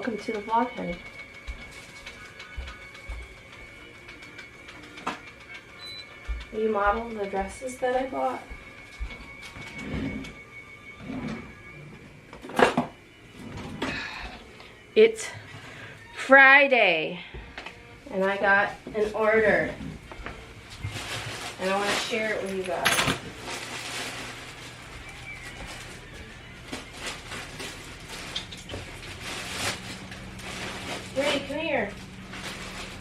Welcome to the vlog, honey. Will you model the dresses that I bought? It's Friday, and I got an order, and I want to share it with you guys. Ray, come here.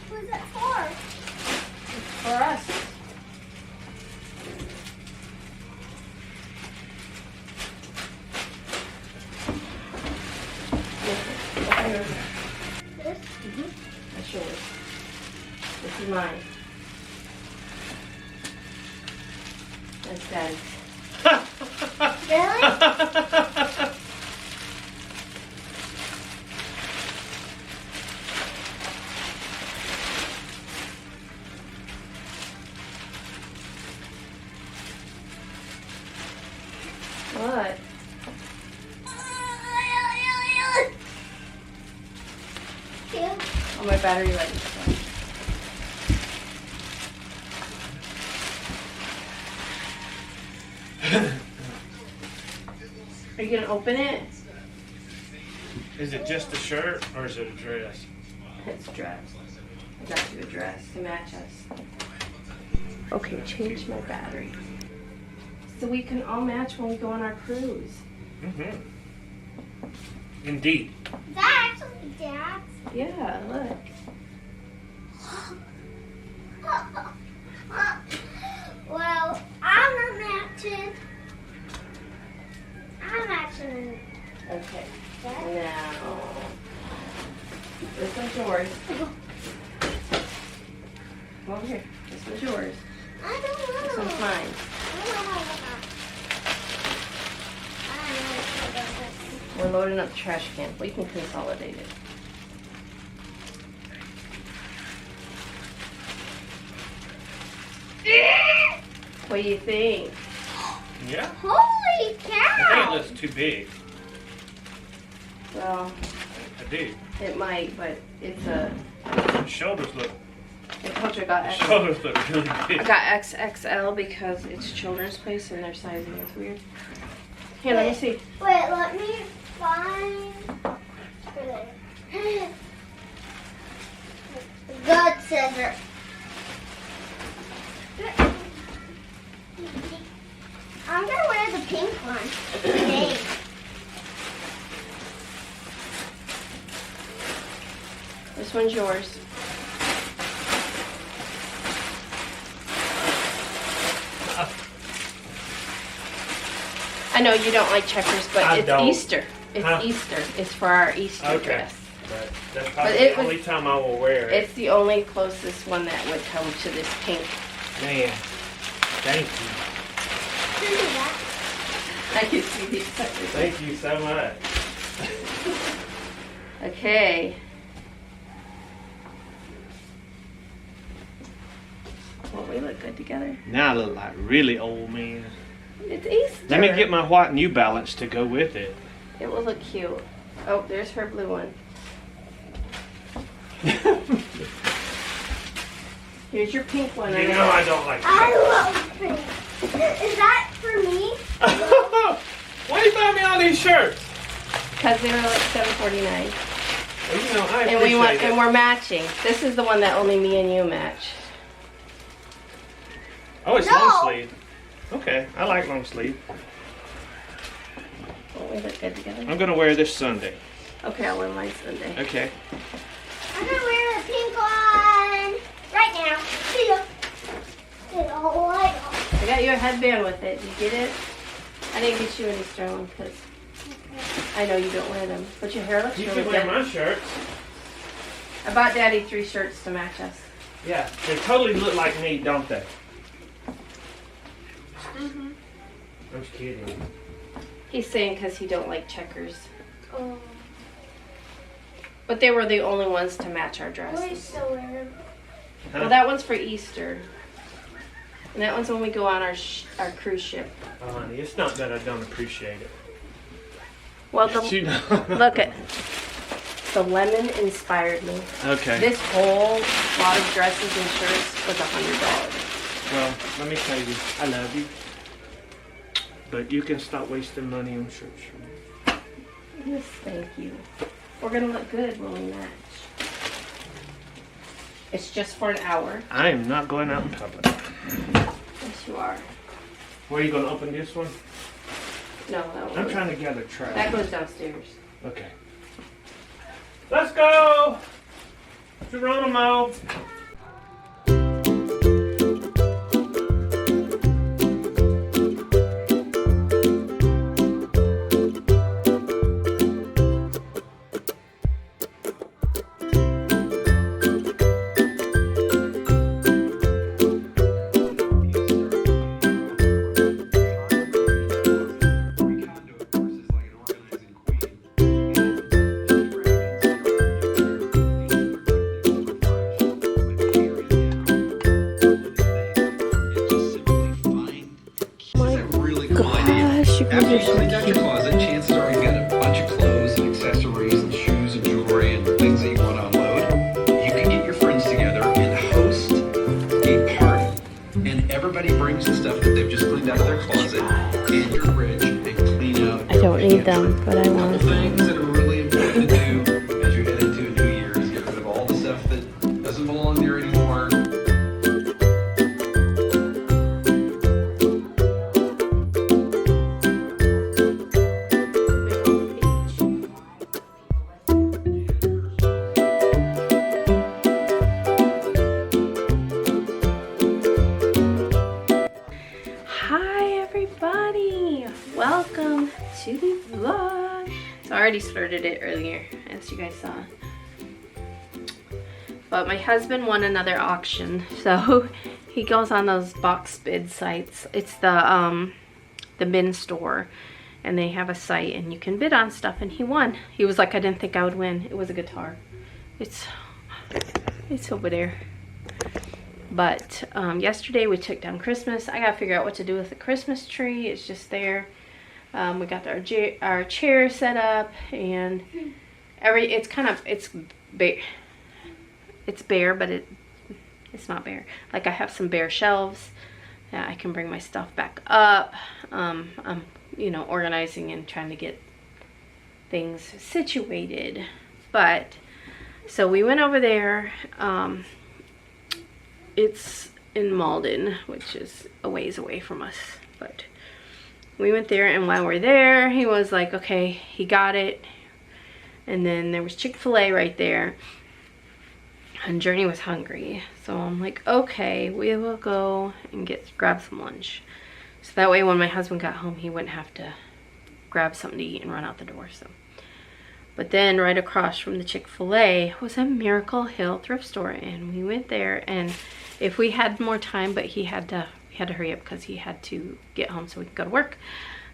Who's it for? It's for us. This? That's yours. This is mine. That's Daddy's. Really? What? Oh, my battery light is on. Are you gonna open it? Is it just a shirt or is it a dress? It's a dress. I got you a dress to match us. Okay, change my battery. So we can all match when we go on our cruise. Mm-hmm. Indeed. That's actually Dad's. Yeah, look. Well, I'm matching. I'm matching. Okay. That. Now, this one's yours. Come over here. This one's yours. I don't know. This one's mine. I don't know how to look at. I don't know. We're loading up the trash can. We can consolidate it. What do you think? Yeah. Holy I think it cow! looks too big. Well, I do. it might, but it's a. The shoulders look. I told you I got The X. shoulders look really I big. got XXL because it's children's place and their sizing is weird. Here, let me see. Wait, let me find. Good scissor. I'm gonna wear the pink one today. This one's yours. I know you don't like checkers, but I it's don't. Easter. It's Huh? Easter. It's for our Easter Okay. dress. But that's probably But it the was- only time I will wear it. It's the only closest one that would come to this pink. Man, thank you. Give me that. I can see these suckers. Thank you so much. Okay. Well, we look good together. Now I look like really old man. It's Easter. Let me get my white New Balance to go with it. It will look cute. Oh, there's her blue one. Here's your pink one. You know I don't like I love pink. Is that for me? Why you buy me all these shirts? Because they were like $7.49. Well, you know, I And appreciate it. we're matching. This is the one that only me and you match. Oh, it's No. long sleeve. Okay, I like long sleeve. Won't we look good together? I'm gonna wear this Sunday. Okay, I'll wear mine Sunday. Okay. I'm gonna wear the pink one right now. See ya. Get all light off. I got you a headband with it. Did you get it? I didn't get you any Sterling because I know you don't wear them. But your hair looks You really can wear good. my shirts. I bought Daddy 3 shirts to match us. Yeah, they totally look like me, don't they? Mm-hmm. I'm just kidding. He's saying because he don't like checkers. Oh. But they were the only ones to match our I dresses. still wear them. Huh? Well, that one's for Easter. And that one's when we go on our cruise ship. Oh, honey, it's not that I don't appreciate it. Well, You know. look at. the lemon inspired me. Okay. This whole lot of dresses and shirts was $100. Well, let me tell you, I love you. But you can stop wasting money on shirts for me. Yes, thank you. We're gonna look good when we match. It's just for an hour. I am not going out in public. Yes, you are. Where are you going to open this one? No, that one. I'm trying to gather trash. That goes downstairs. Okay. Let's go! Geronimo! After you cleaned out your closet, chances are you've got a bunch of clothes and accessories and shoes and jewelry and things that you want to unload. You can get your friends together and host a party. And everybody brings the stuff that they've just cleaned out of their closet and your fridge and clean out. I don't need them, but I want Couple things that are really important to do as you head into a new year is get rid of all the stuff that doesn't belong there anymore. Welcome to the vlog. So I already started it earlier, as you guys saw. But my husband won another auction, so he goes on those box bid sites. It's the bin store, and they have a site, and you can bid on stuff. And he won. He was like, I didn't think I would win. It was a guitar. It's over there. But yesterday we took down Christmas. I gotta figure out what to do with the Christmas tree. It's just there. We got our chair set up, and it's bare, but it's not bare. Like, I have some bare shelves that I can bring my stuff back up. I'm organizing and trying to get things situated. But so we went over there. It's in Malden, which is a ways away from us, but we went there, and while we're there, he was like, okay, he got it. And then there was Chick-fil-A right there, and Journey was hungry, so I'm like, okay, we will go and grab some lunch, so that way when my husband got home, he wouldn't have to grab something to eat and run out the door. So, but then right across from the Chick-fil-A was a Miracle Hill thrift store, and we went there. And if we had more time, but he had to hurry up because he had to get home so we could go to work.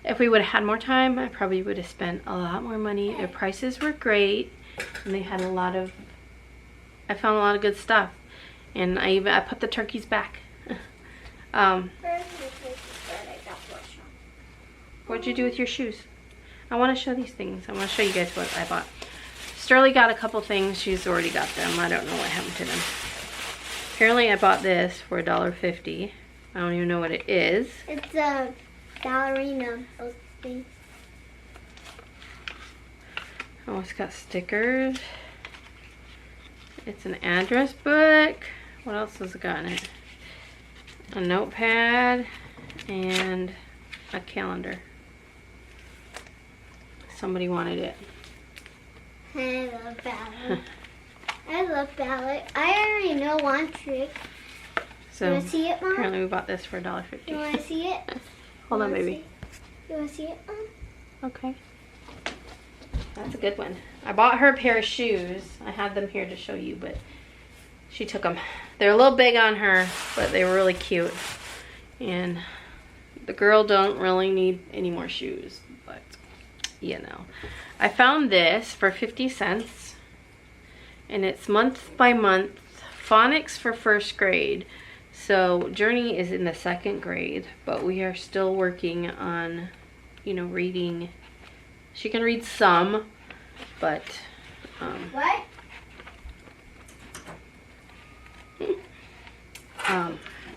If we would have had more time, I probably would have spent a lot more money. Their prices were great, and they had I found a lot of good stuff. And I put the turkeys back. What'd you do with your shoes? I want to show these things. I want to show you guys what I bought. Sterling got a couple things. She's already got them. I don't know what happened to them. Apparently I bought this for $1.50. I don't even know what it is. It's a ballerina thing. Oh, it's got stickers. It's an address book. What else has it got in it? A notepad and a calendar. Somebody wanted it. I love ballot. I love ballot. I already know one trick. So, you want to see it, Mom? Apparently we bought this for $1.50. You want to see it? Hold on, baby. You want to see it, Mom? Okay. That's a good one. I bought her a pair of shoes. I had them here to show you, but she took them. They're a little big on her, but they were really cute. And the girl don't really need any more shoes, but you know. I found this for 50 cents, and it's month by month phonics for first grade. So Journey is in the 2nd grade, but we are still working on, reading. She can read some, but What?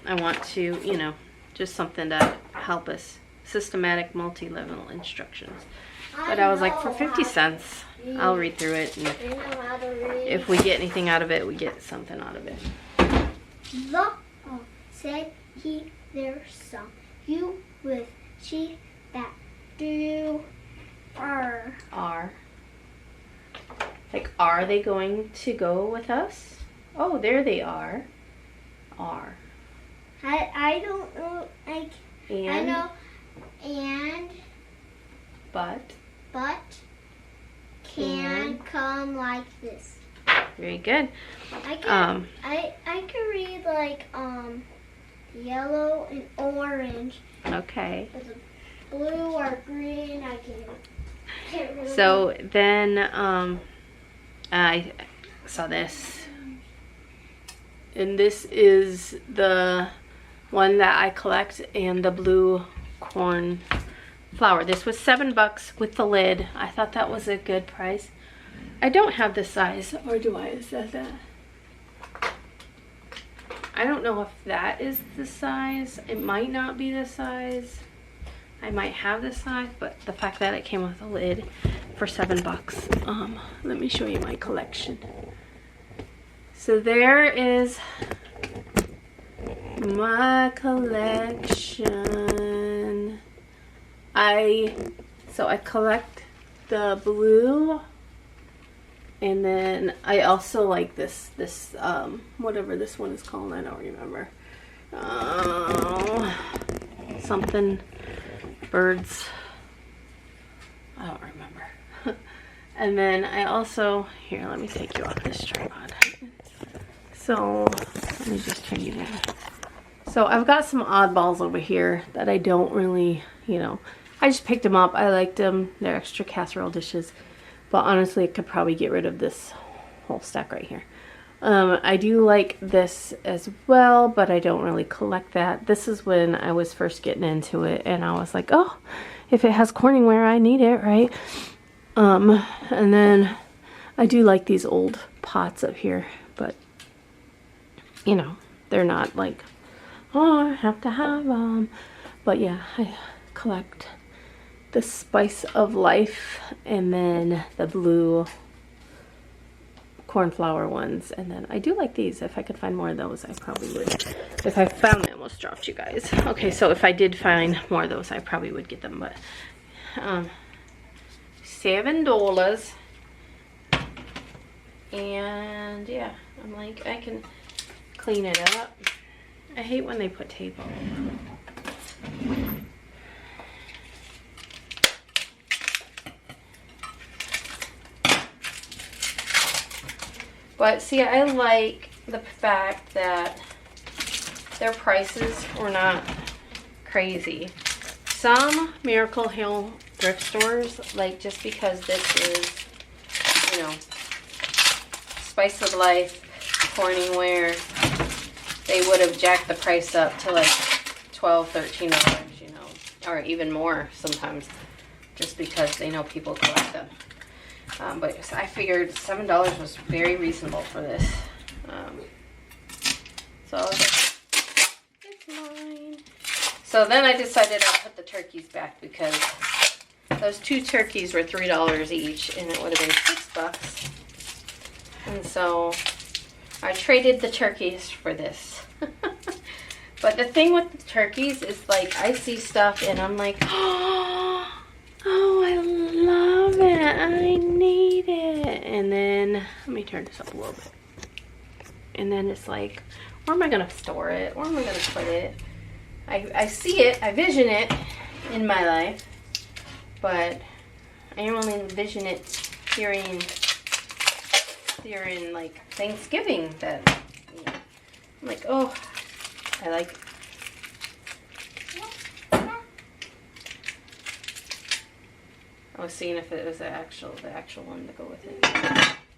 I want to, you know, just something to help us. Systematic multi-level instructions. But I was like, for 50 cents, I'll read through it. And I know how to read. if we get anything out of it, we get something out of it. The said he there's some you with she that do are. Like, are they going to go with us? Oh, there they are. Are. I don't know, like, And, I know, and, but. can come like this. Very good. I can, I can read like, yellow and orange. Okay. With a blue or green, I can't really. So then, I saw this. And this is the one that I collect, and the blue corn flour. This was $7 with the lid. I thought that was a good price. I don't have the size, or do I? Is that that? I don't know if that is the size. It might not be the size. I might have the size, but the fact that it came with a lid for $7. Let me show you my collection. So there is my collection. I collect the blue, and then I also like this whatever this one is called, I don't remember. Something birds. I don't remember. And then I also, here, let me take you off this tripod. So let me just turn you down. So I've got some oddballs over here that I don't really, you know, I just picked them up. I liked them. They're extra casserole dishes. But honestly, I could probably get rid of this whole stack right here. I do like this as well, but I don't really collect that. This is when I was first getting into it, and I was like, oh, if it has Corningware, I need it, right? And then I do like these old pots up here, but you know, they're not like, oh, I have to have them. But yeah, I collect the Spice of Life, and then the blue corn flour ones, and then I do like these. If I could find more of those, I probably would. If I found them, I almost dropped you guys. Okay, so if I did find more of those, I probably would get them, but $7. And yeah, I'm like, I can clean it up. I hate when they put tape all over. But see, I like the fact that their prices were not crazy. Some Miracle Hill thrift stores, like, just because this is, you know, Spice of Life, Corningware, they would have jacked the price up to like $12, $13, you know, or even more sometimes, just because they know people collect them. But I figured $7 was very reasonable for this. So I was like, it's mine. So then I decided I'd put the turkeys back, because those 2 turkeys were $3 each, and it would have been $6. And so I traded the turkeys for this. But the thing with the turkeys is, like, I see stuff and I'm like, oh, I love it. I need it. And then, let me turn this up a little bit. And then it's like, where am I going to store it? Where am I going to put it? I see it, I vision it in my life, but I only envision it during like Thanksgiving, that, you know, I'm like, oh, I like it. I was seeing if it was the actual one to go with it.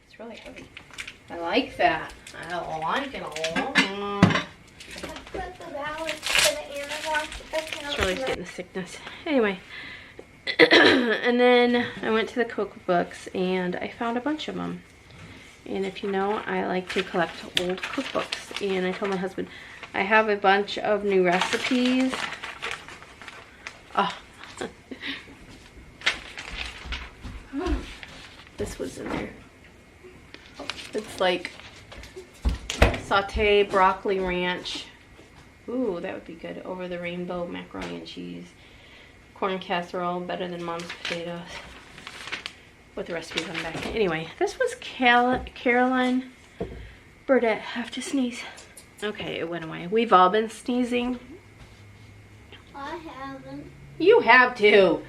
It's really heavy. I like that. I like it a lot. Charlie's getting a sickness. Anyway, And then I went to the cookbooks and I found a bunch of them. And if you know, I like to collect old cookbooks. And I told my husband, I have a bunch of new recipes. Oh. This was in there. It's like saute broccoli ranch. Ooh, that would be good. Over the rainbow macaroni and cheese. Corn casserole, better than mom's potatoes. With the recipes on the back. Anyway, this was Caroline Burdette. Have to sneeze. Okay, it went away. We've all been sneezing. I haven't. You have to.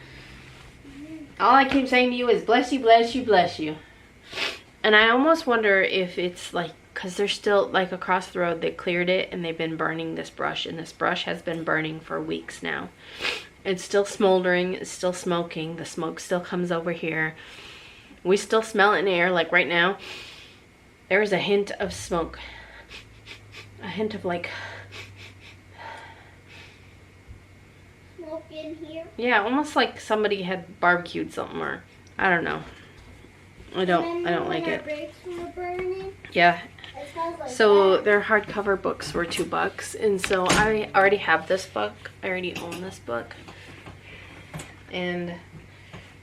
All I keep saying to you is bless you, bless you, bless you. And I almost wonder if it's like, because they're still like across the road, they cleared it and they've been burning this brush. And this brush has been burning for weeks now. It's still smoldering. It's still smoking. The smoke still comes over here. We still smell it in the air. Like right now, there's a hint of smoke. A hint of like... Smoke in here. Yeah, almost like somebody had barbecued something, or I don't know. I don't like it. Brakes were burning, Yeah. it smells like So that. their hardcover books were $2, and so I already have this book. I already own this book, and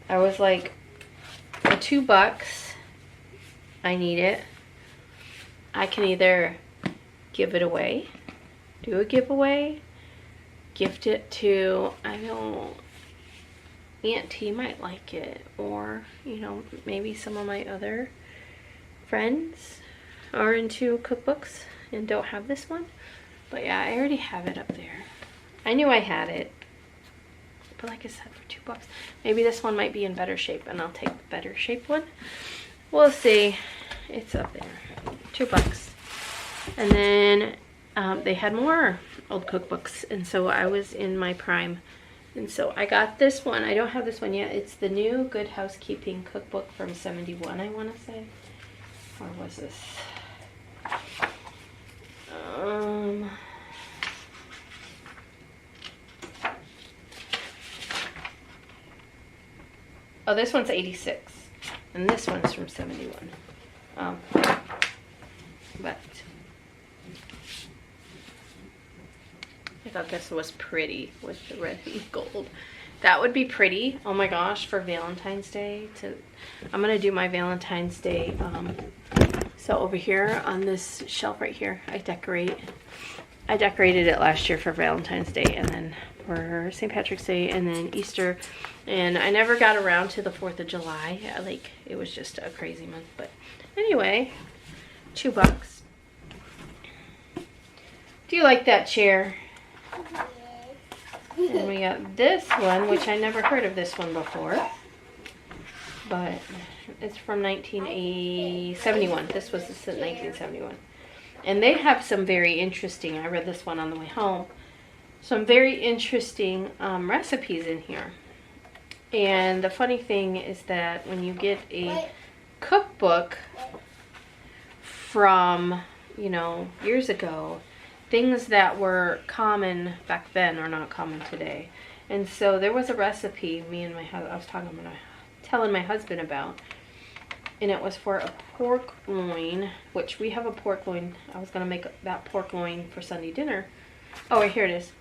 I was like, for $2, I need it. I can either give it away, do a giveaway, gift it to, I know Aunt T might like it, or you know, maybe some of my other friends are into cookbooks and don't have this one. But yeah, I already have it up there. I knew I had it, but like I said, for $2, maybe this one might be in better shape and I'll take the better shaped one. We'll see. It's up there. $2. And then they had more old cookbooks, and so I was in my prime, and so I got this one. I don't have this one yet. It's the new Good Housekeeping cookbook from '71, I want to say. Or was this? Oh, this one's 86, and this one's from 71. But I thought this was pretty with the red and gold. That would be pretty. Oh my gosh, for Valentine's Day. I'm gonna do my Valentine's Day. So over here on this shelf right here, I decorated it last year for Valentine's Day, and then for St. Patrick's Day, and then Easter. And I never got around to the 4th of July. Like, it was just a crazy month. But anyway, $2. Do you like that chair? And we got this one, which I never heard of this one before, but it's from 1971. This was just in 1971. And they have some very interesting, I read this one on the way home, some very interesting recipes in here. And the funny thing is that when you get a cookbook from, you know, years ago, things that were common back then are not common today. And so there was a recipe I was telling my husband about, and it was for a pork loin, which we have a pork loin. I was gonna make that pork loin for Sunday dinner. Oh, wait, here it is.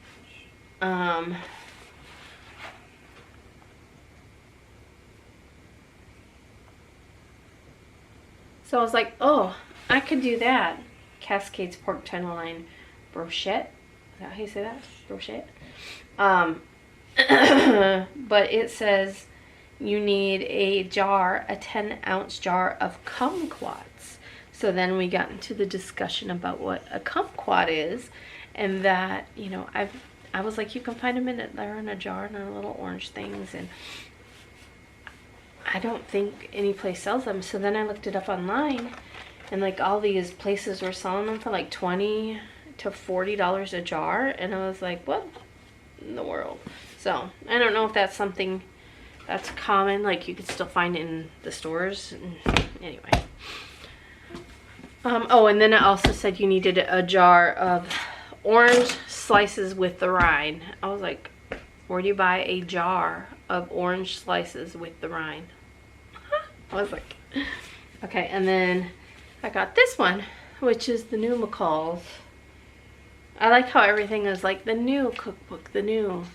So I was like, oh, I could do that. Cascades pork tenderloin brochette. Is that how you say that? Brochette. But it says you need a 10-ounce jar of kumquats. So then we got into the discussion about what a kumquat is, and that, you know, I was like, you can find them they're in a jar and they're little orange things, and I don't think any place sells them. So then I looked it up online, and like all these places were selling them for like $20 to $40 a jar, and I was like, what in the world? So I don't know if that's something that's common, like you could still find it in the stores. Anyway, oh, and then it also said you needed a jar of orange slices with the rind. I was like, or do you buy a jar of orange slices with the rind? I was like, okay. And then I got this one, which is the new McCall's. I like how everything is like the new cookbook, the new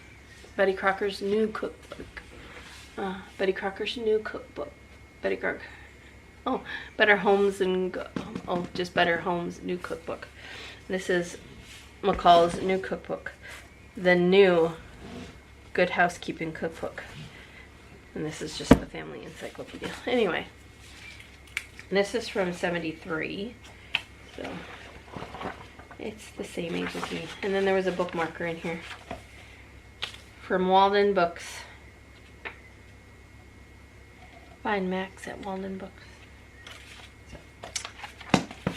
Betty Crocker's new cookbook. Betty Crocker's new cookbook. Betty Crocker. Oh, Better Homes and just Better Homes new cookbook. This is McCall's new cookbook, the new Good Housekeeping cookbook, and this is just the family encyclopedia. Anyway, this is from '73, so it's the same age as me. And then there was a bookmarker in here from Walden Books. Find Max at Walden Books.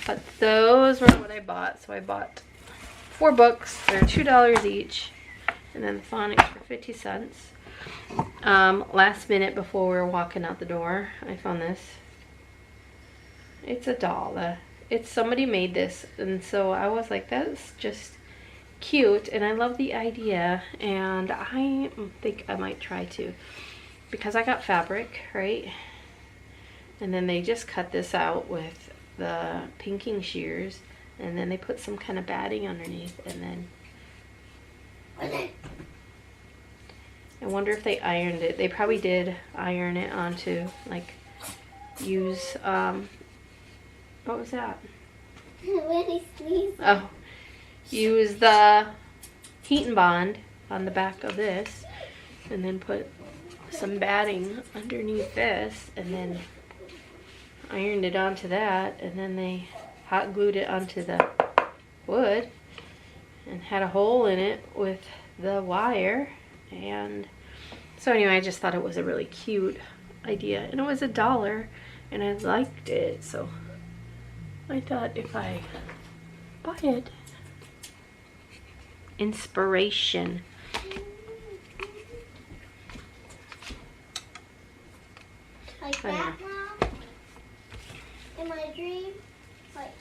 But those were what I bought. So I bought 4 books. They're $2 each. And then the phonics for 50 cents. Last minute before we were walking out the door, I found this. It's a doll. It's somebody made this. And so I was like, that's just cute. And I love the idea. And I think I might try to. Because I got fabric, right? And then they just cut this out with the pinking shears, and then they put some kind of batting underneath, and then I wonder if they ironed it. They probably did iron it onto, like, use what was that? When he sneezed. Oh, use the heat and bond on the back of this, and then put some batting underneath this, and then ironed it onto that, and then they hot glued it onto the wood and had a hole in it with the wire. And so anyway, I just thought it was a really cute idea, and it was $1 and I liked it, so I thought if I buy it, inspiration. Like that, Mom? In my dream? Like...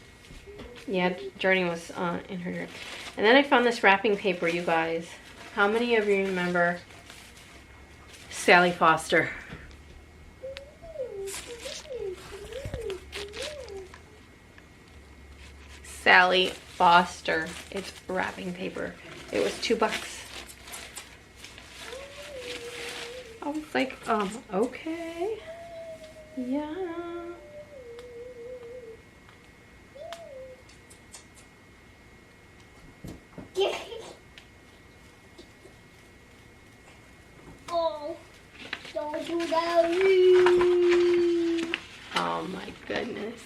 Yeah, Journey was in her dream. And then I found this wrapping paper, you guys. How many of you remember Sally Foster? Sally Foster. It's wrapping paper. It was $2. I was like, okay. Yeah. Oh, don't do that. Oh my goodness.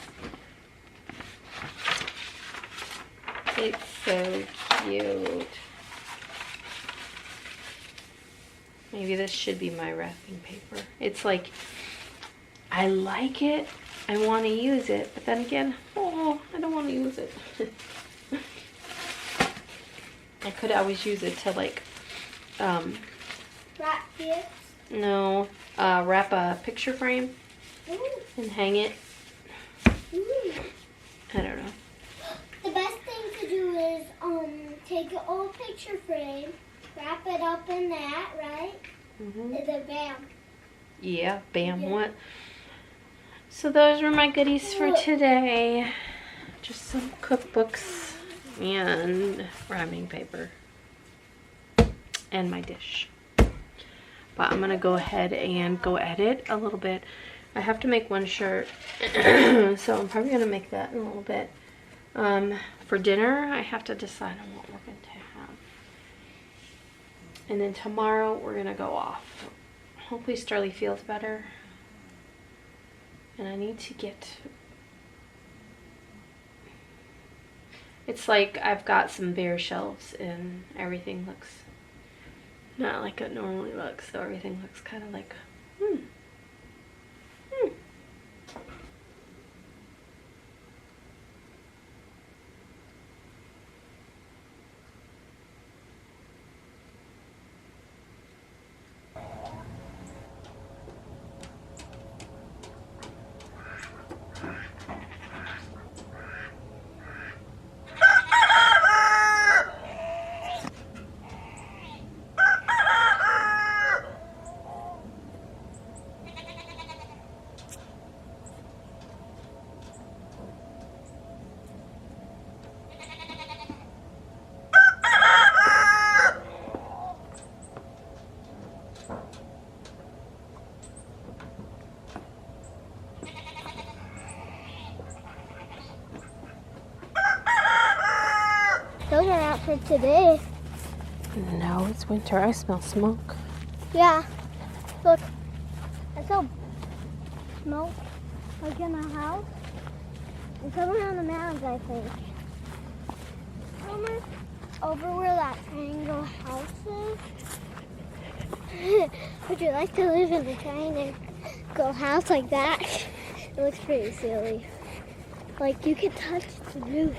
It's so cute. Maybe this should be my wrapping paper. It's like, I like it. I want to use it. But then again, oh, I don't want to use it. I could always use it to like, Wrap gifts? no, wrap a picture frame Ooh. and hang it. Ooh. I don't know. The best thing to do is take an old picture frame, wrap it up in that, right? Mm-hmm. And then bam. Yeah, bam, Yeah. what? So those were my goodies for today. Just some cookbooks and wrapping paper. And my dish. But I'm gonna go ahead and go edit a little bit. I have to make one shirt. So I'm probably gonna make that in a little bit. For dinner, I have to decide on what we're going to have. And then tomorrow, we're going to go off. Hopefully Sterling feels better. And I need to get... It's like I've got some bare shelves and everything looks not like it normally looks. So everything looks kind of like, summer today. No, it's winter. I smell smoke. Yeah. Look. I smell smoke like in the house. And somewhere on the mountains, I think. Somewhere over where that triangle house is. Would you like to live in a triangle house like that? It looks pretty silly. Like you can touch the roof.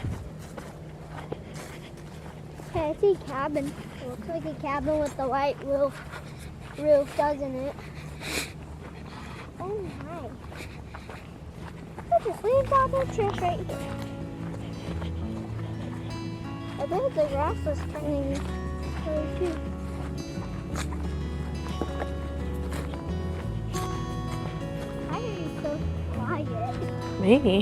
Okay, I see a cabin. It looks like a cabin with the white roof, doesn't it? Oh my. I just leave all the trash right here. I bet the grass is turning really cute. Why are you so quiet? Maybe.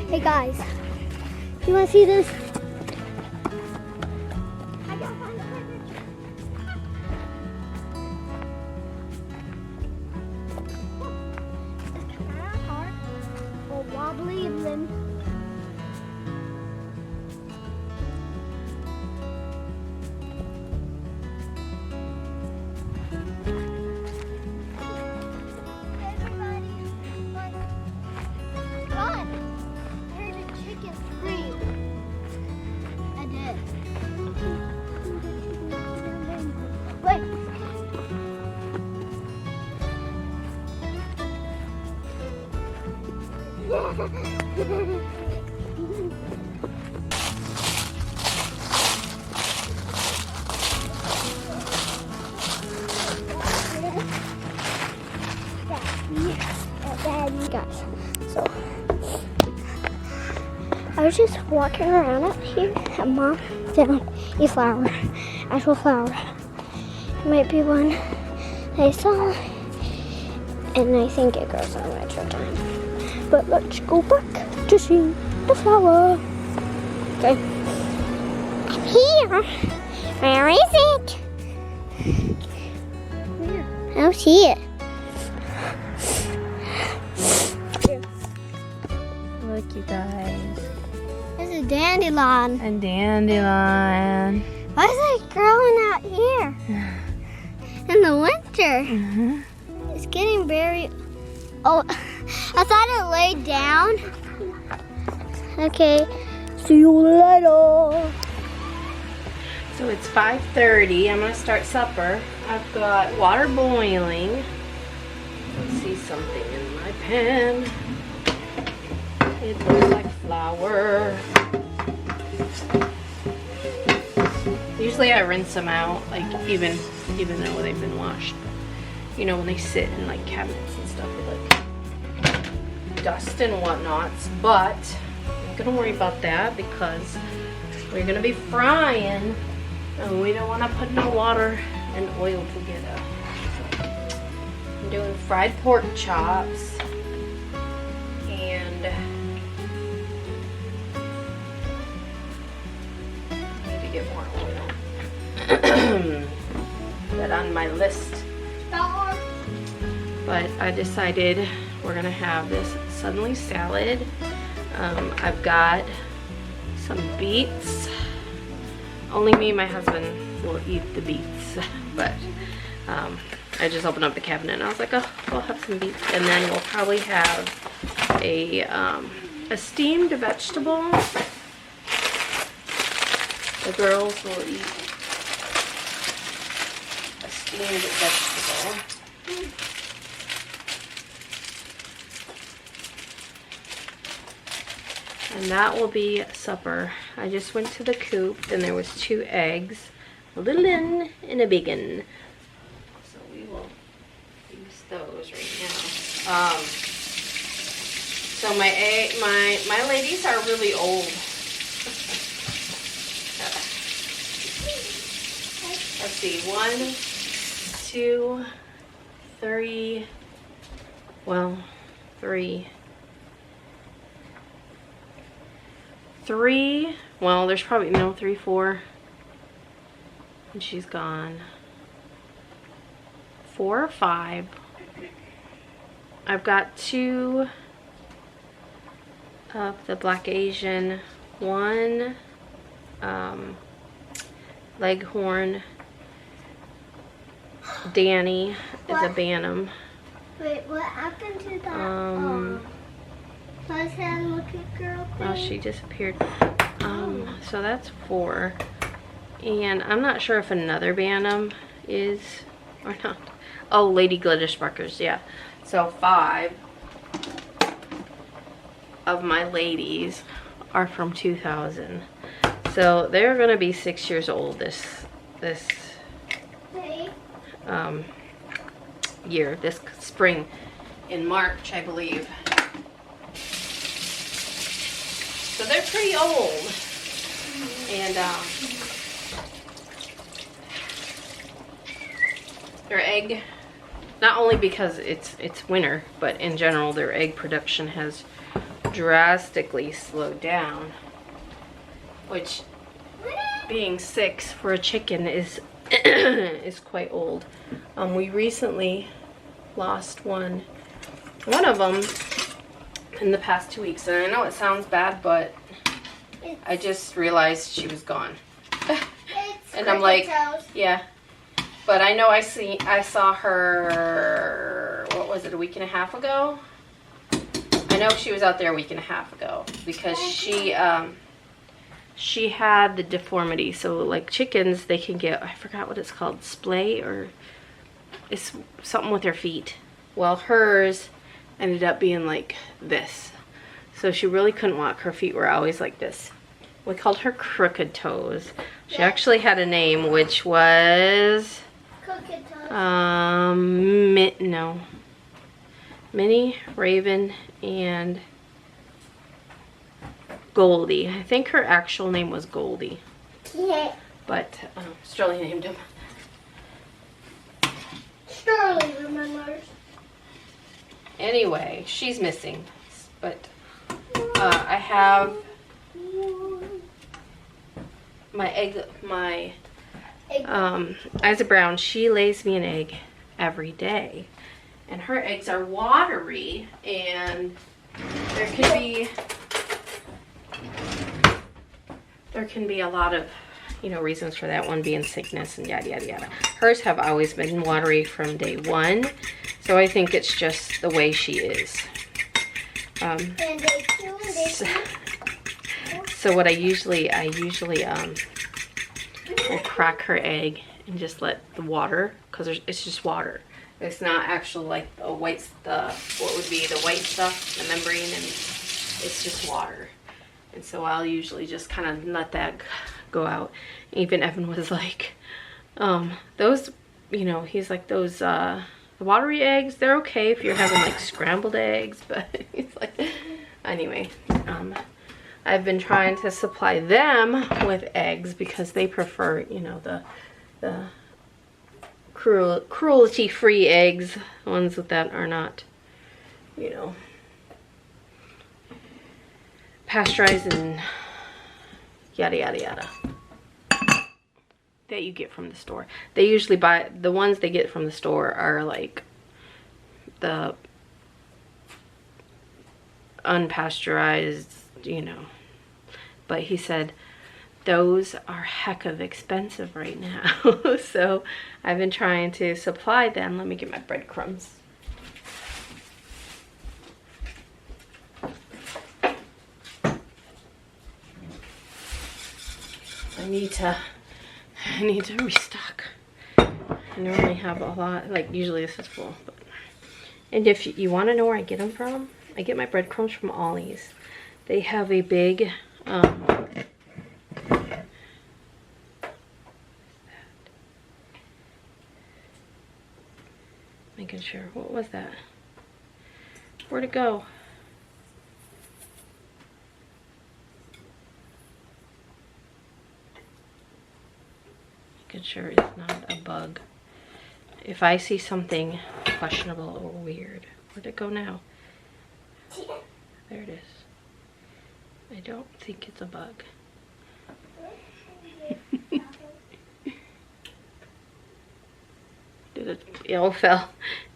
Hey guys, you want to see this? I gotta find the picture. It's kind of hard or wobbly limb. Guys, so I was just walking around up here and Mom found a flower, actual flower. It might be one I saw, and I think it grows on retro time. But let's go back to see the flower. Okay. Here. Where is it? Where? I don't see it. Look, you guys. There's a dandelion. A dandelion. Why is it growing out here? In the winter. It's getting very... Oh, I thought it laid down. Okay, see you later. So it's 5:30. I'm gonna start supper. I've got water boiling. I see something in my pan. It looks like flour. Usually I rinse them out, like even though they've been washed. You know, when they sit in like cabinets and stuff with like dust and whatnots. But I'm not gonna worry about that because we're gonna be frying and we don't want to put no water and oil together. So I'm doing fried pork chops and I need to get more oil. That on my list. But I decided we're gonna have this suddenly salad. I've got some beets. Only me and my husband will eat the beets, but I just opened up the cabinet and I was like, oh, we'll have some beets, and then we'll probably have a steamed vegetable. The girls will eat a steamed vegetable. And that will be supper. I just went to the coop and there was 2 eggs, a little one and a big one. So we will use those right now. So my ladies are really old. Let's see, 1, 2, 3. Well, 3. 3, well, there's probably no 3, 4, and she's gone. 4 or 5. I've got 2 of the Black Asian, 1 Leghorn. Danny is a Bantam. Wait, what happened to that? Looking girl thing? Oh, she disappeared. So that's 4. And I'm not sure if another Bantam is or not. Oh, Lady Glitter Sparkers, yeah. So 5 of my ladies are from 2000. So they're gonna be 6 years old this year, this spring, in March, I believe. So they're pretty old. And their egg, not only because it's winter, but in general their egg production has drastically slowed down, which, being 6 for a chicken is is quite old. We recently lost one of them in the past 2 weeks, and I know it sounds bad, but I just realized she was gone. And I'm like, yeah. But I know I saw her, what was it, a week and a half ago? I know she was out there a week and a half ago because she had the deformity. So like chickens, they can get, I forgot what it's called, splay, or it's something with their feet. Well, hers ended up being like this. So she really couldn't walk. Her feet were always like this. We called her Crooked Toes. She actually had a name, which was Minnie, Raven, and Goldie. I think her actual name was Goldie. Yeah. But Sterling named him. Sterling remembers. Anyway, she's missing. But I have my Isa Brown. She lays me an egg every day. And her eggs are watery, and there can be a lot of, you know, reasons for that, one being sickness and yada yada yada. Hers have always been watery from day 1, so I think it's just the way she is. So what I usually will crack her egg and just let the water, because it's just water. It's not actual like what would be the white stuff, the membrane, and it's just water. And so I'll usually just kind of let that go out. Even Evan was like, those, you know, he's like, those watery eggs, they're okay if you're having like scrambled eggs, but he's like, anyway, I've been trying to supply them with eggs because they prefer, you know, the cruelty-free eggs, ones that are not, you know, pasteurized and yada yada yada, that you get from the store. They usually buy, the ones they get from the store are like the unpasteurized, you know. But he said those are heck of expensive right now. So I've been trying to supply them. Let me get my breadcrumbs. I need to restock. I normally have a lot, like usually this is full. But, and if you want to know where I get them from, I get my breadcrumbs from Ollie's. They have a big making sure, what was that? Where'd it go? Making sure it's not a bug. If I see something questionable or weird, where'd it go now? There it is. I don't think it's a bug. It all fell.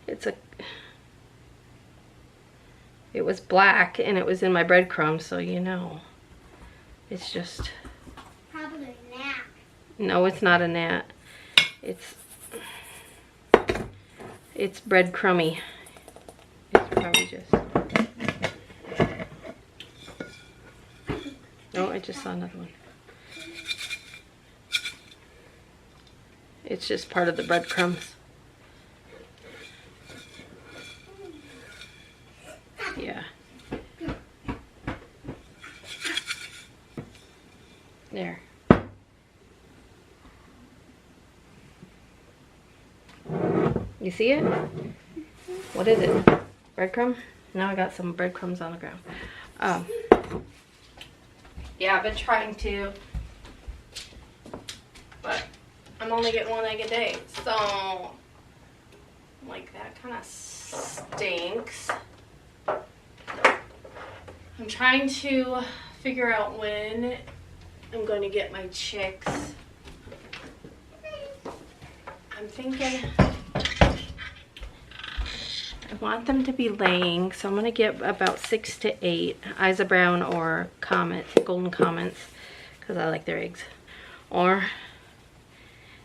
It's a, It was black and it was in my breadcrumbs, so you know. It's just... Probably a gnat. No, it's not a gnat. It's breadcrumby. It's probably just... Oh, I just saw another one. It's just part of the breadcrumbs. Yeah. There. You see it? What is it? Breadcrumb? Now I got some breadcrumbs on the ground. Yeah, I've been trying to, but I'm only getting 1 egg a day, so like that kind of stinks. I'm trying to figure out when I'm going to get my chicks. I'm thinking I want them to be laying, so I'm going to get about 6 to 8 Isa Brown or Golden Comets, because I like their eggs. Or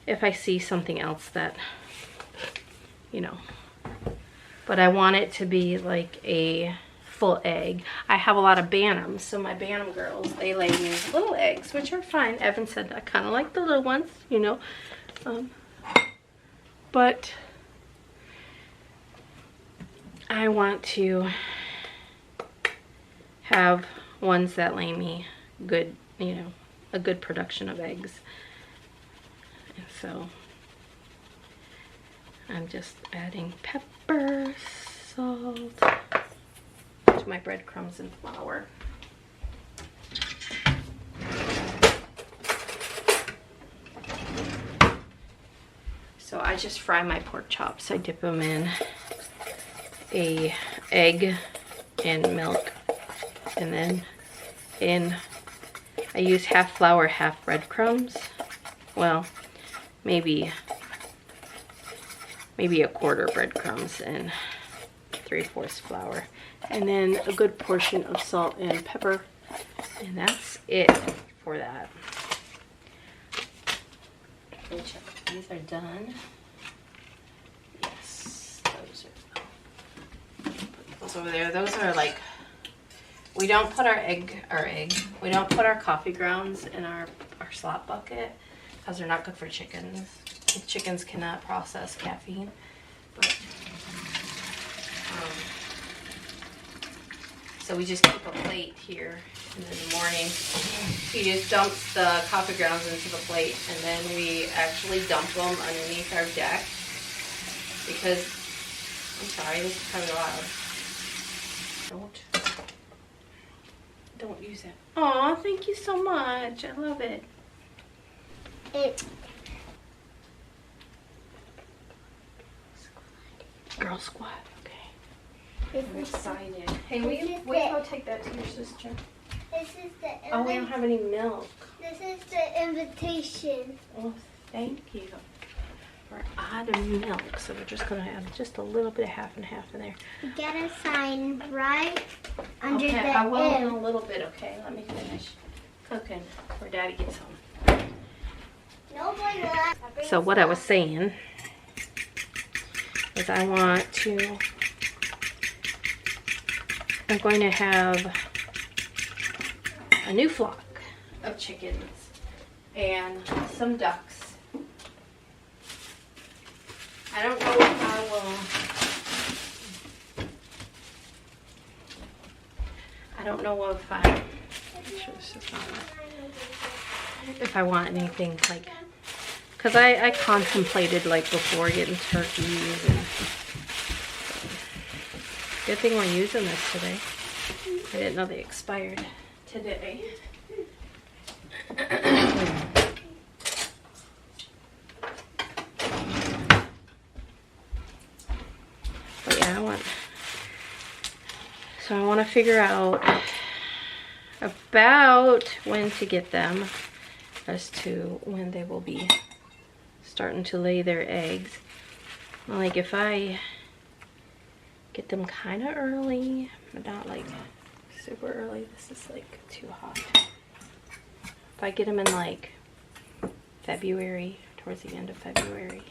if I see something else that, you know. But I want it to be like a full egg. I have a lot of bantams, so my bantam girls, they lay these little eggs, which are fine. Evan said I kind of like the little ones, you know. But I want to have ones that lay me good, you know, a good production of eggs. And so I'm just adding pepper, salt to my breadcrumbs and flour. So I just fry my pork chops. I dip them in a egg and milk, and then I use half flour, half breadcrumbs. Well, maybe a quarter breadcrumbs and 3/4 flour, and then a good portion of salt and pepper, and that's it for that. Let me check if these are done. Yes, those are. Put those over there. Those are like, we don't put we don't put our coffee grounds in our slop bucket because they're not good for chickens. The chickens cannot process caffeine. But, so we just keep a plate here, and in the morning he just dumps the coffee grounds into the plate, and then we actually dump them underneath our deck because, I'm sorry, this is kind of loud. Don't use it. Aw, thank you so much. I love it. Girl squad, okay. I'm excited. Hey, will you go take that to your sister? This is the Oh, we don't have any milk. This is the invitation. Oh, thank you. We're out of milk, so we're just gonna add just a little bit of half and half in there. You gotta sign right under okay, the I will in M. a little bit, okay? Let me finish cooking before Daddy gets home. So what I was saying is I'm going to have a new flock of chickens and some ducks. I don't know if if I want anything like, because I contemplated like before getting turkeys, and good thing we're using this today. I didn't know they expired today. But yeah, I want to figure out about when to get them, as to when they will be starting to lay their eggs. Like if I get them kind of early, but not like super early. This is like too hot. If I get them in like February, towards the end of February.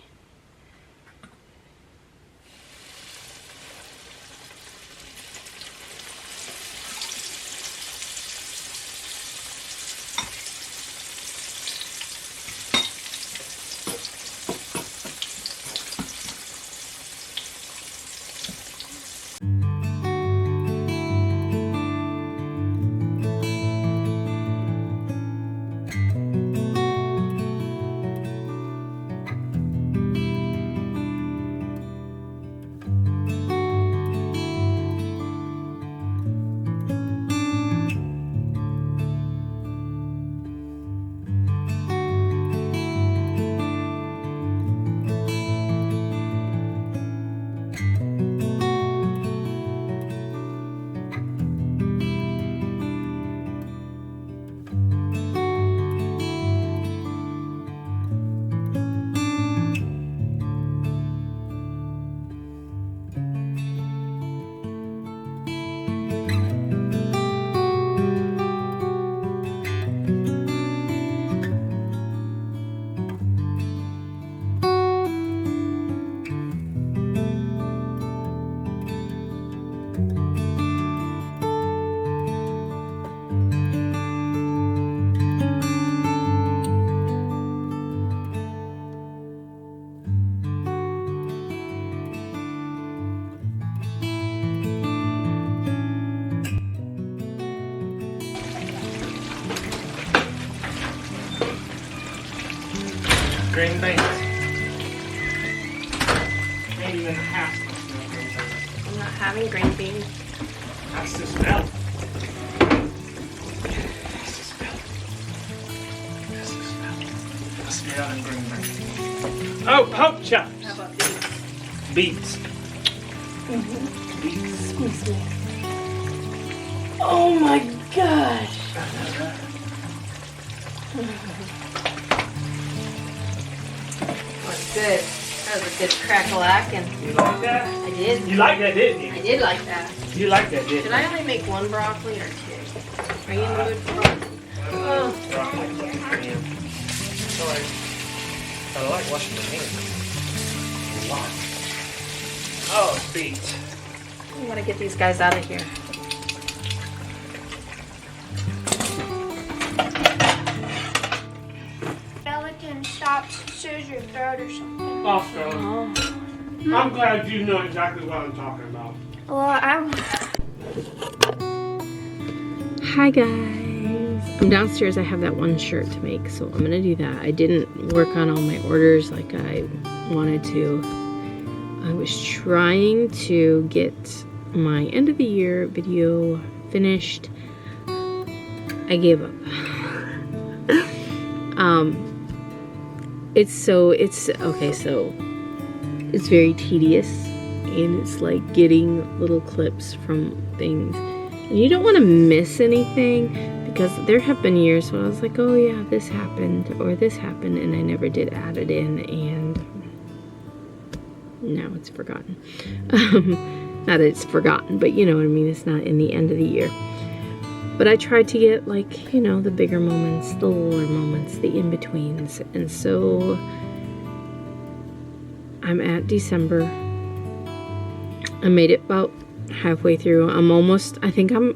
Green beans. Ain't even half the smell green beans. I'm not having green beans. That's the smell. That's the smell. That's the smell. The smell of green beans. Oh, pork chops. How about these? Beets. Beets. Squeeze me. Oh my gosh. That's good. That was a good crack-a-lack. You like that? I did. You like that, didn't you? I did like that. You like that, didn't Should you? I only make one broccoli or two? Are you in the mood for broccoli? Oh. Sorry. I like washing my hands. A lot. Oh, beets. I gotta get these guys out of here. Gelatin stops, soothes your throat or something. Awesome. Oh. I'm glad you know exactly what I'm talking about. Well, Hi guys. I'm downstairs. I have that one shirt to make, so I'm gonna do that. I didn't work on all my orders like I wanted to. I was trying to get my end of the year video finished. I gave up. It's very tedious, and it's like getting little clips from things, and you don't want to miss anything, because there have been years when I was like, oh yeah, this happened or this happened, and I never did add it in, and now it's forgotten. Not that it's forgotten, but you know what I mean, it's not in the end of the year. But I tried to get, like, you know, the bigger moments, the littler moments, the in-betweens. And so I'm at December. I made it about halfway through. I'm almost, I think I'm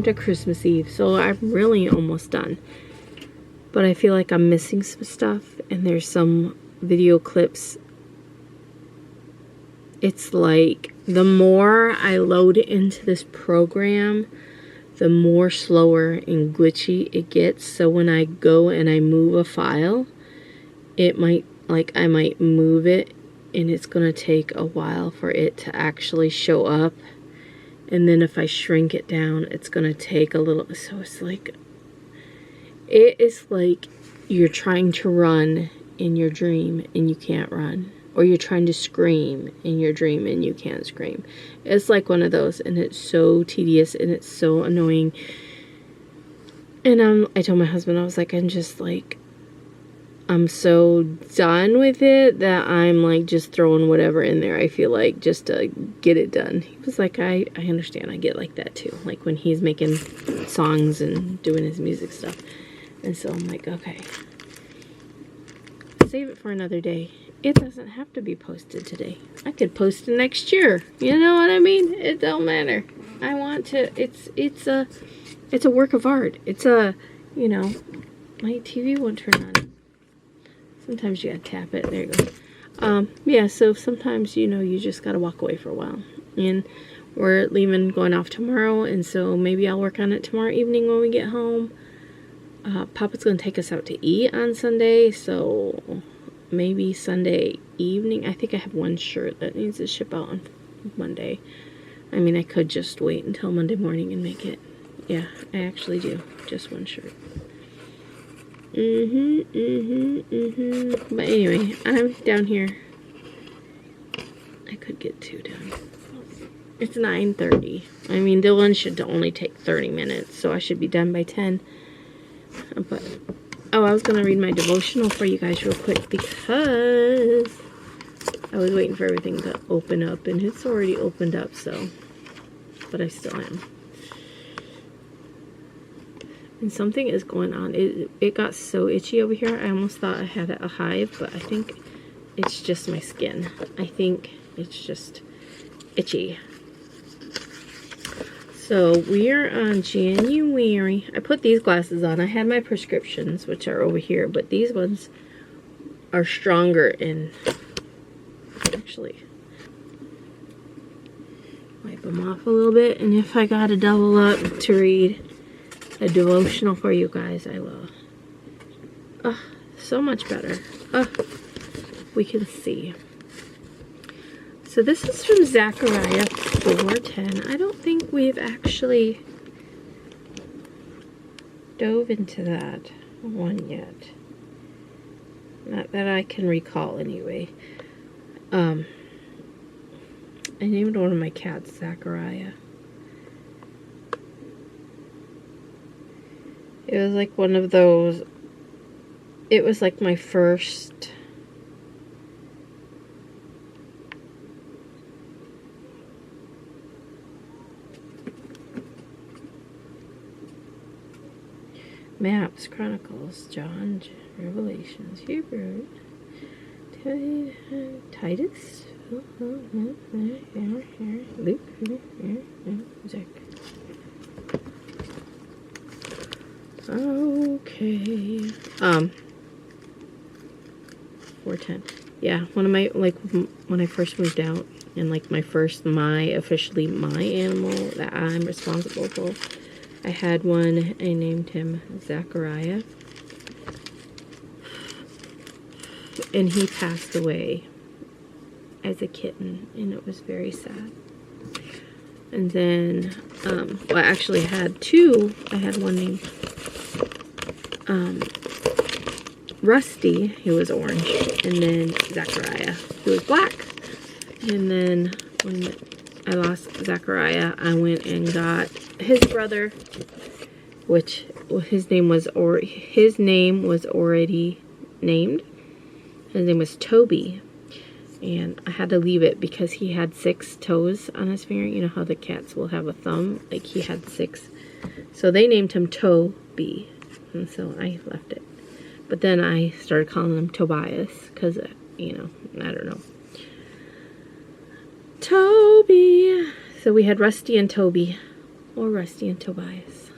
to Christmas Eve. So I'm really almost done. But I feel like I'm missing some stuff. And there's some video clips. It's like the more I load into this program, the more slower and glitchy it gets. So when I go and I move a file, it might, like, I might move it and it's gonna take a while for it to actually show up. And then if I shrink it down, it's gonna take a little, so it's like, it is like you're trying to run in your dream and you can't run. Or you're trying to scream in your dream and you can't scream. It's like one of those, and it's so tedious and it's so annoying. And I told my husband, I was like, I'm just like, I'm so done with it that I'm like just throwing whatever in there I feel like just to get it done. He was like, I understand. I get like that too. Like when he's making songs and doing his music stuff. And so I'm like, okay. Save it for another day. It doesn't have to be posted today. I could post it next year. You know what I mean? It don't matter. I want to, it's a work of art. It's a, you know, my TV won't turn on. Sometimes you gotta tap it. There you go. Yeah, so sometimes, you know, you just gotta walk away for a while. And we're leaving, going off tomorrow, and so maybe I'll work on it tomorrow evening when we get home. Papa's gonna take us out to eat on Sunday, so maybe Sunday evening. I think I have one shirt that needs to ship out on Monday. I mean, I could just wait until Monday morning and make it. Yeah, I actually do. Just one shirt. But anyway, I'm down here. I could get 2 done. It's 9:30. I mean, the lunch should only take 30 minutes, so I should be done by 10. But, oh, I was going to read my devotional for you guys real quick because I was waiting for everything to open up, and it's already opened up, so, but I still am. And something is going on. It got so itchy over here. I almost thought I had a hive, but I think it's just my skin. I think it's just itchy. So we are on January. I put these glasses on. I had my prescriptions, which are over here, but these ones are stronger and actually wipe them off a little bit. And if I gotta double up to read a devotional for you guys, I will. Oh, so much better. Oh, we can see. So this is from Zechariah 4:10. I don't think we've actually dove into that one yet. Not that I can recall anyway. I named one of my cats Zechariah. It was like one of those, it was like my first Maps, Chronicles, John, Revelations, Hebrew, Titus, Luke, Zach. Okay. 4:10. Yeah, one of my, like, when I first moved out, and like officially my animal that I'm responsible for, I had one. I named him Zechariah, and he passed away as a kitten, and it was very sad. And then, well, I actually had 2. I had one named Rusty, he was orange, and then Zechariah, who was black. And then when I lost Zechariah, I went and got his brother, which his name was already named. His name was Toby, and I had to leave it because he had 6 toes on his finger. You know how the cats will have a thumb? Like, he had 6. So they named him Toby, and so I left it. But then I started calling him Tobias because, you know, I don't know. Toby. So we had Rusty and Toby, or Rusty and Tobias.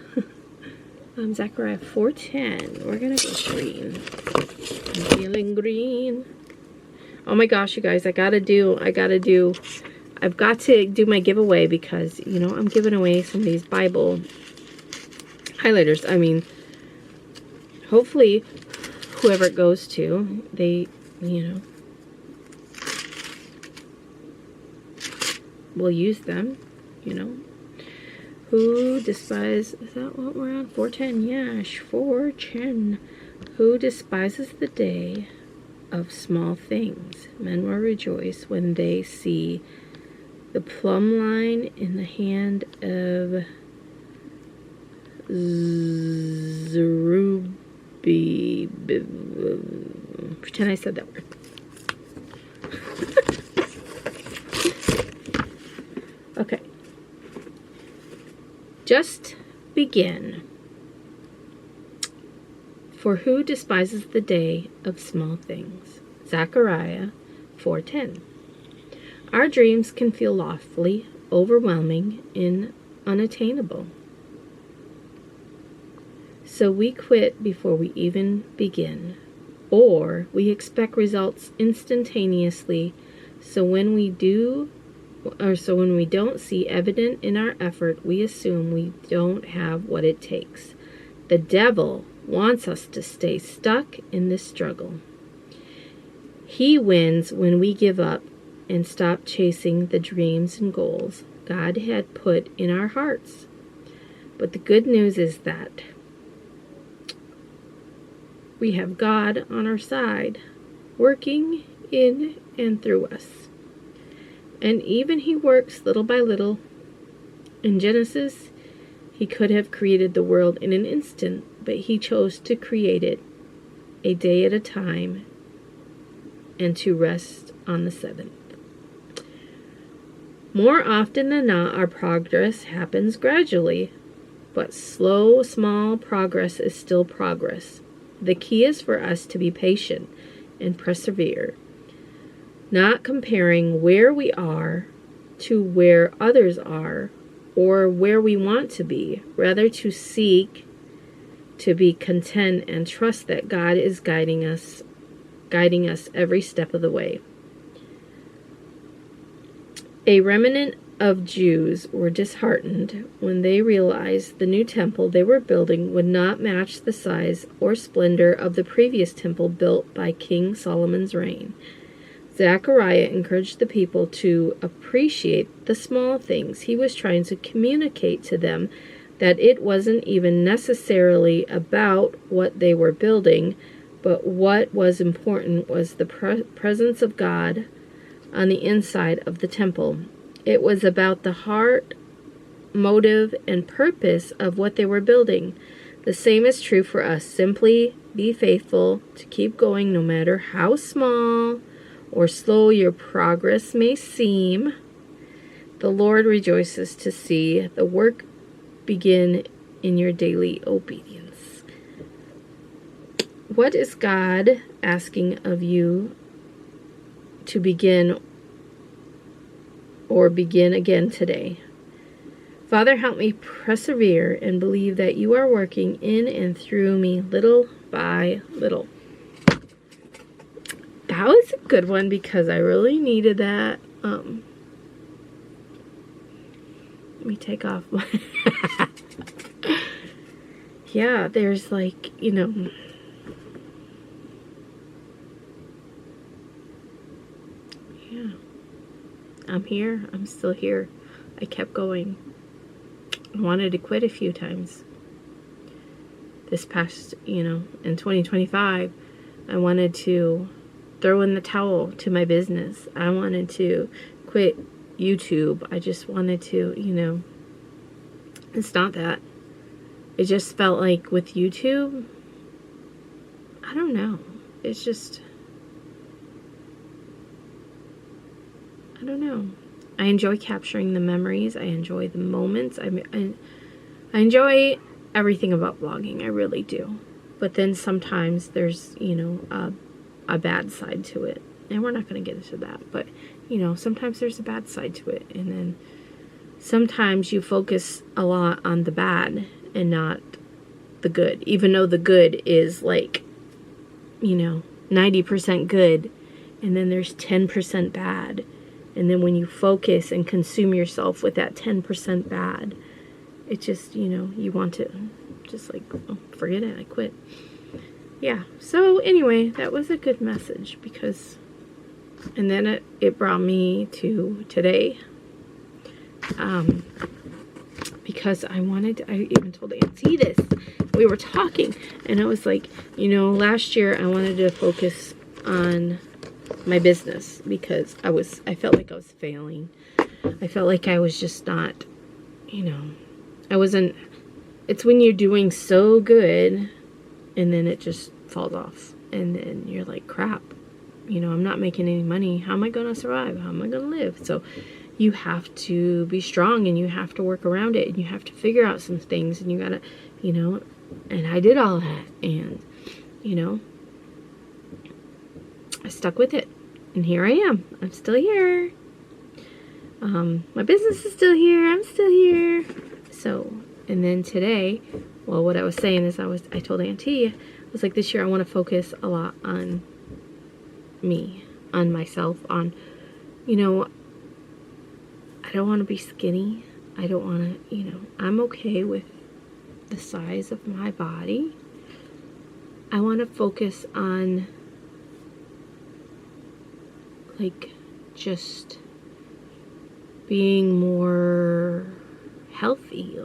Zechariah 4:10. We're gonna go green. I'm feeling green. Oh my gosh, you guys! I've got to do my giveaway because, you know, I'm giving away some of these Bible highlighters. I mean, hopefully, whoever it goes to, they, you know, will use them, you know. Who despises, is that what we're on? 4:10, yeah, 4:10. Who despises the day of small things? Men will rejoice when they see the plumb line in the hand of Pretend I said that word. Okay. Just begin. For who despises the day of small things? Zechariah 4:10. Our dreams can feel lofty, overwhelming, and unattainable. So we quit before we even begin, or we expect results instantaneously. So when we don't see evident in our effort, we assume we don't have what it takes. The devil wants us to stay stuck in this struggle. He wins when we give up and stop chasing the dreams and goals God had put in our hearts. But the good news is that we have God on our side, working in and through us. And even He works little by little. In Genesis, He could have created the world in an instant, but He chose to create it a day at a time and to rest on the seventh. More often than not, our progress happens gradually, but slow, small progress is still progress. The key is for us to be patient and persevere, not comparing where we are to where others are or where we want to be, rather to seek to be content and trust that God is guiding us every step of the way. A remnant of Jews were disheartened when they realized the new temple they were building would not match the size or splendor of the previous temple built by King Solomon's reign. Zechariah encouraged the people to appreciate the small things. He was trying to communicate to them that it wasn't even necessarily about what they were building, but what was important was the presence of God on the inside of the temple. It was about the heart, motive, and purpose of what they were building. The same is true for us. Simply be faithful to keep going no matter how small or slow your progress may seem. The Lord rejoices to see the work begin in your daily obedience. What is God asking of you to begin or begin again today? Father, help me persevere and believe that you are working in and through me little by little. That was a good one because I really needed that. Let me take off my... Yeah, there's like, you know... Yeah. I'm here. I'm still here. I kept going. I wanted to quit a few times. This past, in 2025, I wanted to throw in the towel to my business. I wanted to quit YouTube. I just wanted to, it's not that. It just felt like with YouTube, I don't know. It's just, I don't know. I enjoy capturing the memories. I enjoy the moments. I enjoy everything about vlogging. I really do. But then sometimes there's, a bad side to it. And we're not going to get into that. But, sometimes there's a bad side to it. And then sometimes you focus a lot on the bad and not the good. Even though the good is like, 90% good. And then there's 10% bad. And then when you focus and consume yourself with that 10% bad, it just, you want to just like, oh, forget it, I quit. Yeah, so anyway, that was a good message because, and then it brought me to today. Because I even told Auntie this. We were talking and I was like, last year I wanted to focus on my business because I felt like I was failing. I felt like I was just not, it's when you're doing so good and then it just falls off and then you're like, crap, you know, I'm not making any money. How am I going to survive? How am I going to live? So you have to be strong, and you have to work around it, and you have to figure out some things, and you gotta, you know, and I did all that, and, you know, I stuck with it, and here I am. I'm still here. My business is still here. I'm still here. So, and then today, well, what I was saying is I told Auntie, I was like, this year I want to focus a lot on me, on myself, on, you know, I don't want to be skinny. I don't want to, you know, I'm okay with the size of my body. I want to focus on, like, just being more healthy.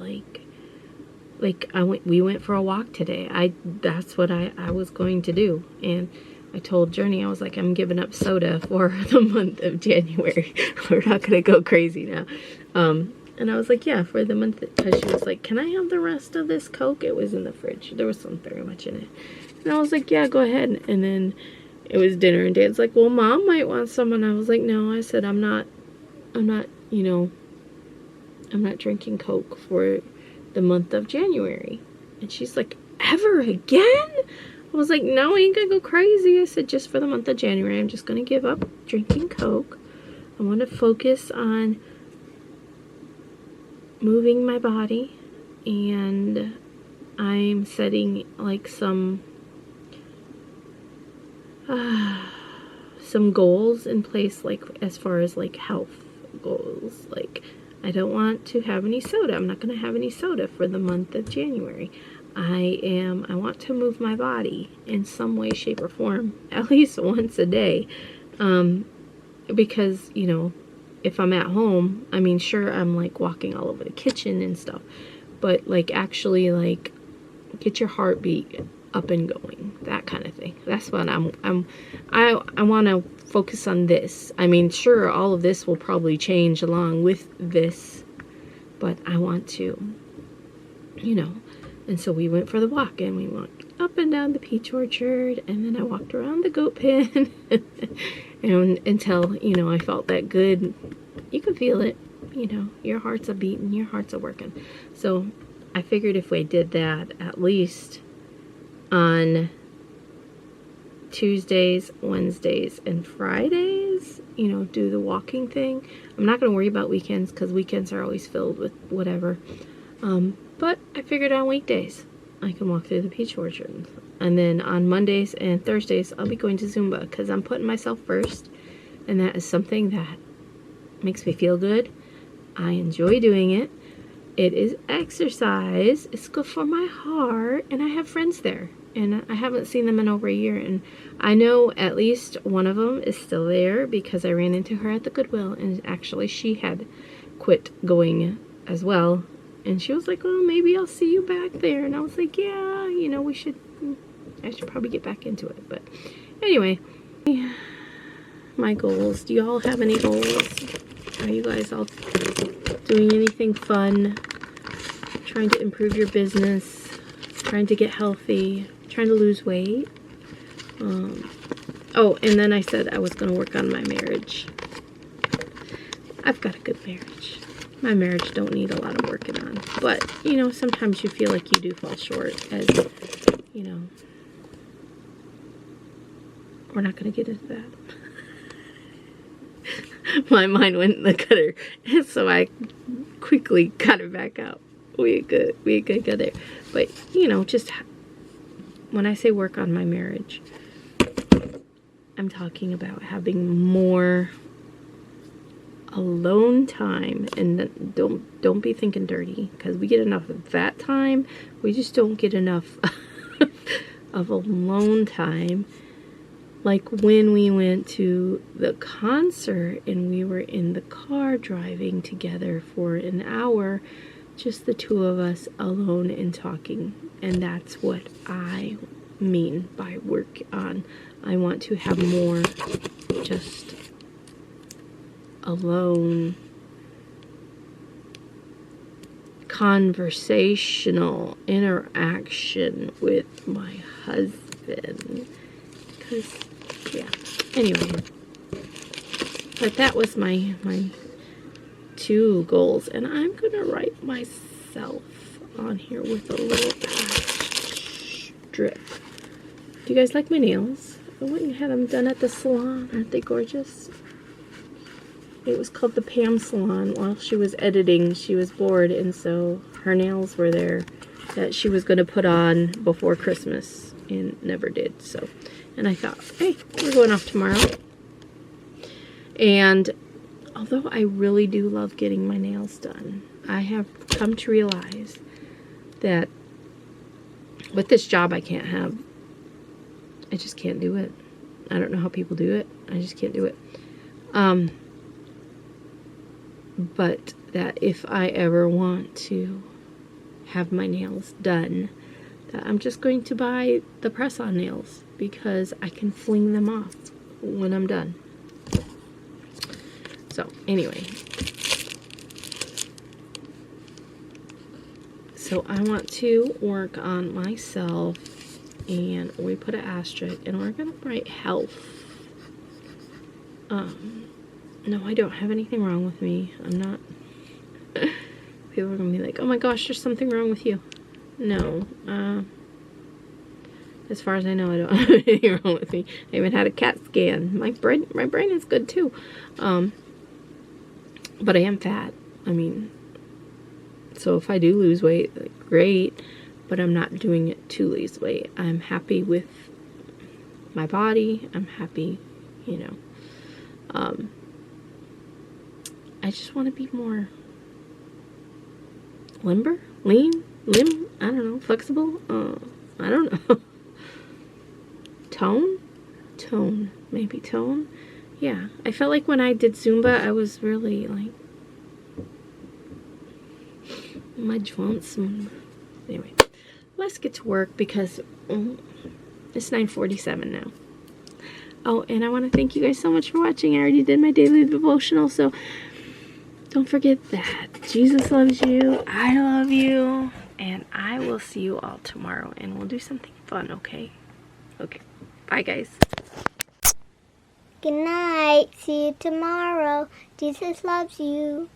We went for a walk today. That's what I was going to do. And I told Journey, I was like, I'm giving up soda for the month of January. We're not going to go crazy now. And I was like, yeah, for the month, because she was like, can I have the rest of this Coke? It was in the fridge. There was some very much in it. And I was like, yeah, go ahead. And then it was dinner, and Dad's like, well, Mom might want some. And I was like, no, I said, I'm not, you know, I'm not drinking Coke for the month of January. And she's like, ever again? I was like, no, I ain't gonna go crazy. I said, just for the month of January, I'm just gonna give up drinking Coke. I want to focus on moving my body, and I'm setting like some goals in place, like as far as like health goals. Like, I don't want to have any soda. I'm not going to have any soda for the month of January. I want to move my body in some way, shape, or form, at least once a day. Because, you know, if I'm at home, I mean, sure, I'm like walking all over the kitchen and stuff, but like actually like get your heartbeat up and going, that kind of thing. That's what I want to focus on this. I mean, sure, all of this will probably change along with this, but I want to, you know. And so we went for the walk, and we walked up and down the peach orchard, and then I walked around the goat pen and until, you know, I felt that good. You can feel it, you know, your heart's a beating, your heart's a working. So I figured if we did that at least on Tuesdays, Wednesdays, and Fridays, you know, do the walking thing. I'm not going to worry about weekends, because weekends are always filled with whatever. But I figured on weekdays I can walk through the peach orchard. And then on Mondays and Thursdays I'll be going to Zumba, because I'm putting myself first, and that is something that makes me feel good. I enjoy doing it. It is exercise. It's good for my heart, and I have friends there, and I haven't seen them in over a year, and I know at least one of them is still there because I ran into her at the Goodwill, and actually she had quit going as well. And she was like, well, maybe I'll see you back there. And I was like, yeah, you know, I should probably get back into it. But anyway, my goals. Do you all have any goals? Are you guys all doing anything fun? Trying to improve your business? Trying to get healthy? Trying to lose weight? Oh, and then I said I was going to work on my marriage. I've got a good marriage. My marriage don't need a lot of working on. But, you know, sometimes you feel like you do fall short, as, you know. We're not going to get into that. My mind went in the gutter, and so I quickly got it back out. We could go there. But, you know, just when I say work on my marriage, I'm talking about having more alone time. And don't be thinking dirty, because we get enough of that time. We just don't get enough of alone time. Like when we went to the concert and we were in the car driving together for an hour, just the two of us alone and talking. And that's what I mean by work on. I want to have more just alone, conversational interaction with my husband. because, yeah. Anyway, but that was my 2 goals, and I'm gonna write myself on here with a little strip. Do you guys like my nails? I went and had them done at the salon. Aren't they gorgeous? It was called the Pam Salon. While she was editing, she was bored, and so her nails were there that she was going to put on before Christmas, and never did. So, and I thought, hey, we're going off tomorrow. And although I really do love getting my nails done, I have come to realize that with this job I just can't do it. I don't know how people do it. I just can't do it. But that if I ever want to have my nails done, that I'm just going to buy the press-on nails, because I can fling them off when I'm done. So anyway, so I want to work on myself, and we put an asterisk, and we're gonna write health. No, I don't have anything wrong with me. I'm not. People are gonna be like, oh my gosh, there's something wrong with you. No, as far as I know, I don't have anything wrong with me. I even had a CAT scan. My brain is good too. But I am fat. I mean, so if I do lose weight, like, great, but I'm not doing it to lose weight. I'm happy with my body. I'm happy, you know. I just want to be more limber, lean, I don't know, flexible, I don't know. Tone, maybe tone. Yeah, I felt like when I did Zumba, I was really like, my joints. Anyway, let's get to work, because it's 9:47 now. Oh, and I want to thank you guys so much for watching. I already did my daily devotional, so don't forget that Jesus loves you, I love you, and I will see you all tomorrow, and we'll do something fun, okay? Okay, bye guys. Good night. See you tomorrow. Jesus loves you.